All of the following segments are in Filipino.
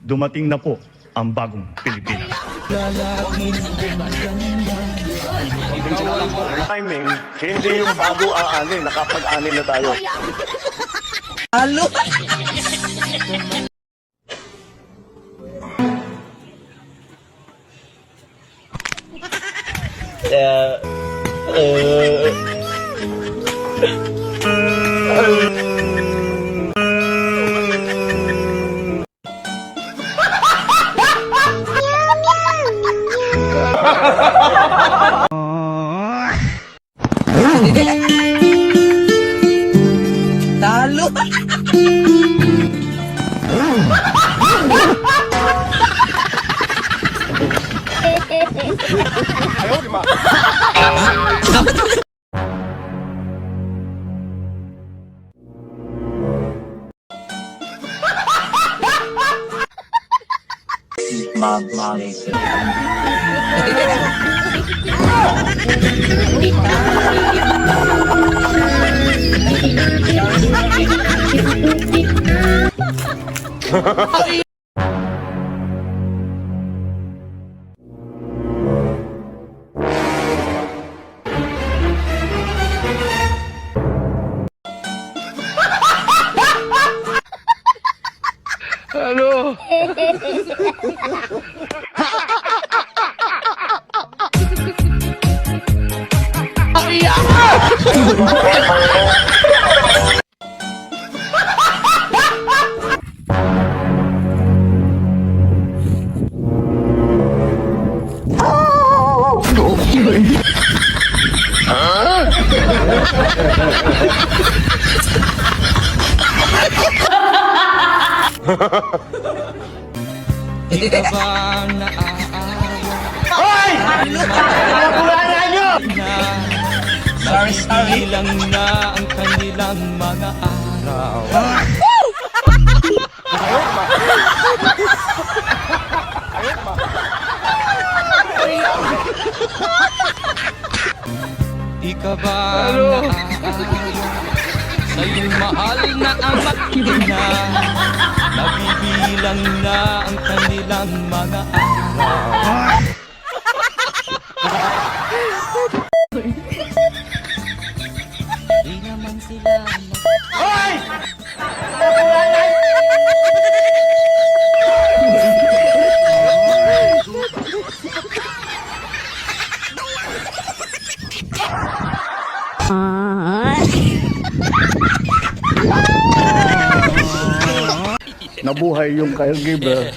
dumating na po ang bagong Pilipinas. Timing, hindi yung bago aanin, nakapag-anin na tayo. Halo! Talo! Di ka ba naaawa? Hoy! Nakulangan nyo! Sorry. Lang na ang kanilang mga araw. Di ka ba naaawa sa iyong mahal na ama't ina? Nabibilang na ang kanilang mga araw. Di naman sila Hoy! Nabuhay yung caregiver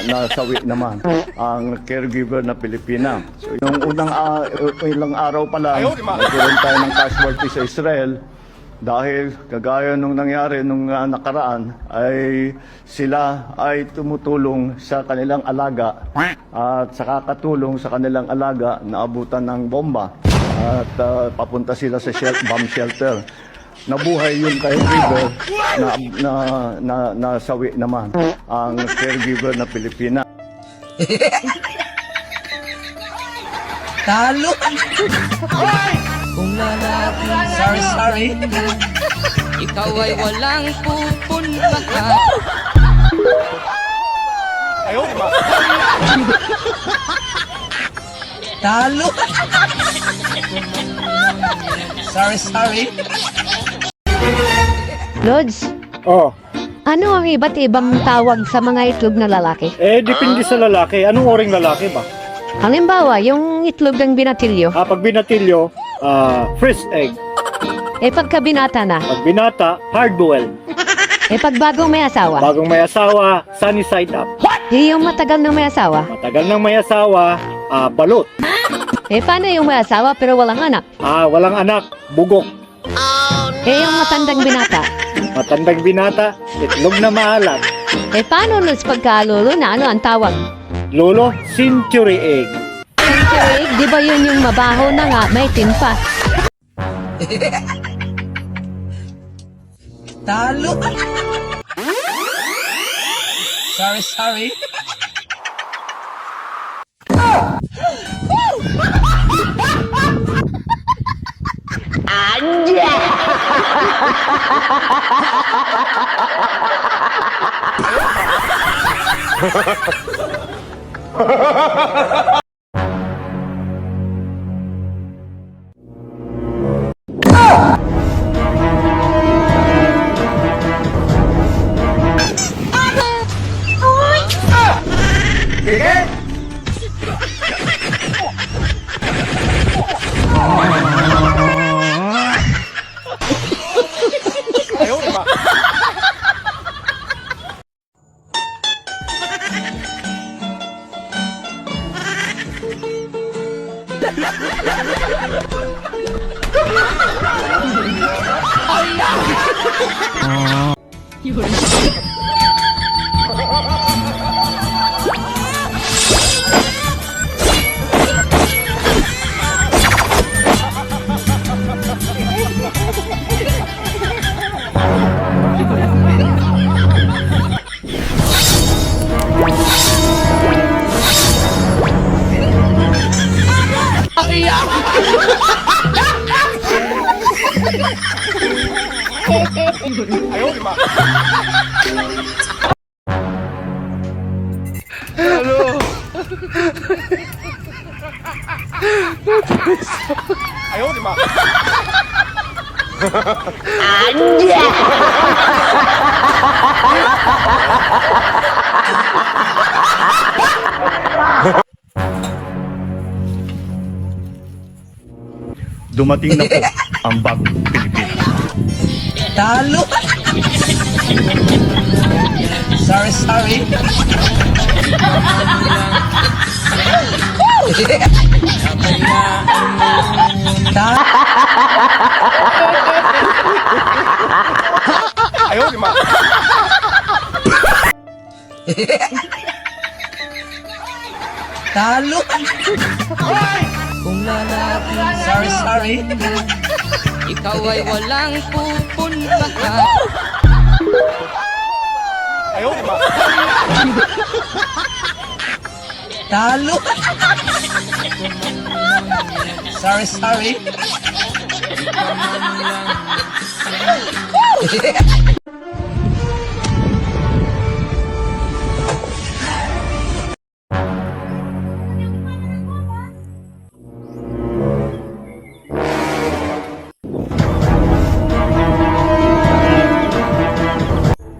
nasawi naman ang caregiver na Pilipina. So, yung ilang araw pa lang, nagkaroon tayo ng casualty sa Israel dahil kagaya nung nangyari nung nakaraan ay sila ay tumutulong sa kanilang alaga at sa kakatulong sa kanilang alaga naabutan ng bomba at papunta sila sa bomb shelter. Nabuhay yung caregiver nasawi naman ang caregiver na Pilipina. Talo! kung lalaki. Sorry. Ikaw ay walang pupuntahan. Talo! Sorry. Lods, Oh, ano ang iba't ibang tawag sa mga itlog na lalaki? depende sa lalaki. Anong oring lalaki ba? Halimbawa, yung itlog ng binatilyo, Pag binatilyo, fresh egg. pagka binata na, Pag binata, hard-boiled. pag bagong may asawa, Bagong may asawa, sunny side up. yung matagal nang may asawa, Matagal nang may asawa, balot. paano yung may asawa pero walang anak? Walang anak, bugok. Yung matandang binata, Matandang binata, itlog na maalat. paano Lods pagka lolo na ano ang tawag? Lolo, century egg. Century egg, di ba yun yung mabaho na nga, may tinpa? Talo! Sorry. Anja! Dumating na po ang bagong Pilipinas. Talo. Sorry. Talo. Talo. Kung lalaki Sorry. ikaw ay walang pupuntahan. Talo. Sorry.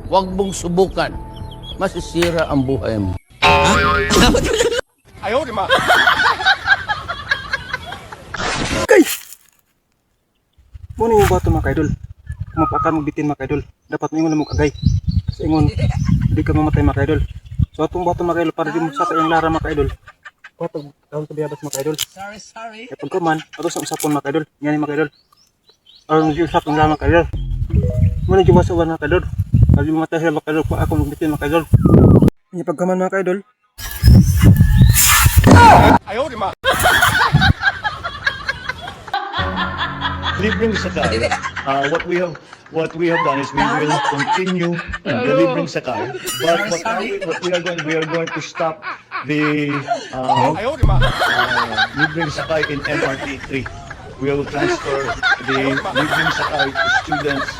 Huwag mong subukan. Masisira ang buhay mo. Muna yung bato mga kaidol. Kung mapakan mo bitin mga kaidol, dapat mo ingon mo kagay. Kasi ingon, hindi ka mamatay mga kaidol. So atong bato mga kaidol, para di mo sa yung lara mga kaidol. Bato, tawag sa biyabas mga kaidol. Sorry. Kaya pagkaman, ato sa usapon mga kaidol. Yan yung mga kaidol. Aron yung usap ng lara mga kaidol. Muna yung basawan mga kaidol. Para di mo mamatay sila mga kaidol, kung ako magbitin mga kaidol. Yan pagkaman mga kaidol. Libreng sakay. What we have done is we will continue the libreng sakay. But what we are going to stop the libreng sakay in MRT 3. We will transfer the libreng sakay to students.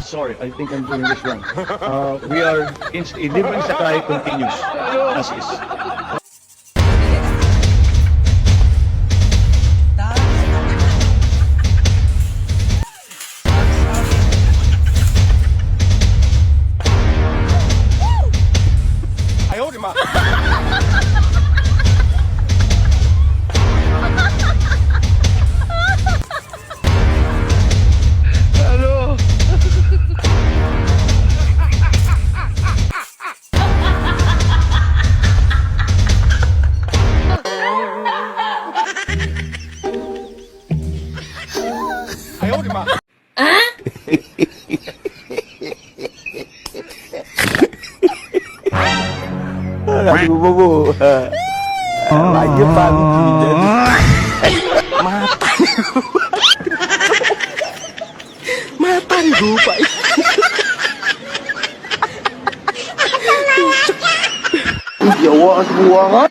Sorry, I think I'm doing this wrong. Libreng sakay continues as is. Lagi pang Matay rupay. Yawa at buwangan.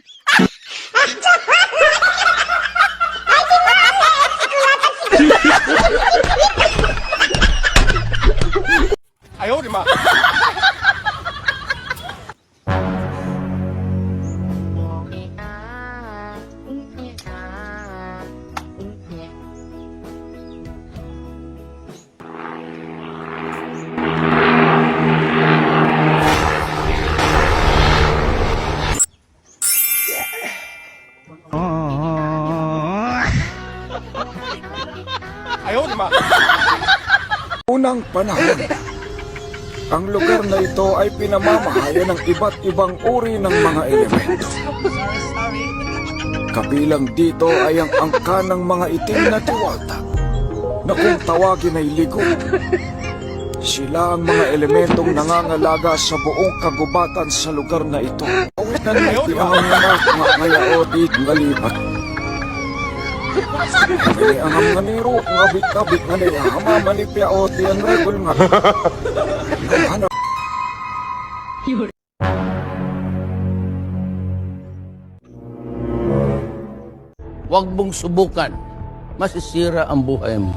unang panahon, ang lugar na ito ay pinamamahayan ng iba't ibang uri ng mga elemento. Kabilang dito ay ang angka ng mga itim na diwata na kung tawagin ay ligo. Sila ang mga elementong nangangalaga sa buong kagubatan sa lugar na ito. Naniti ang mga ngayaot at ngalipat. Ini ang nganiro, ngabit-kabit nga niya, mamanipya o tiyan regol nga. Ano? Huwag mong subukan. Masisira ang buhay mo.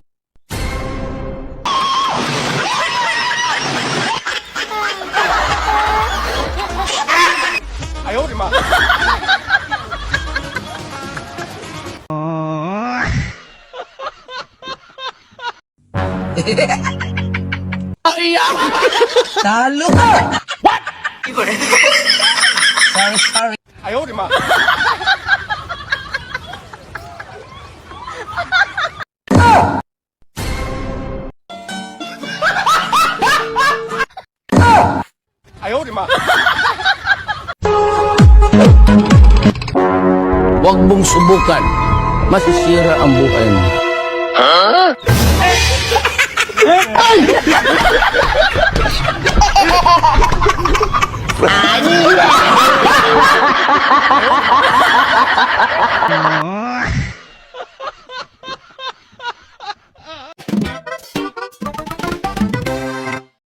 Talo ka! What? Sorry. Huwag mong subukan. Masisira ang buhay mo.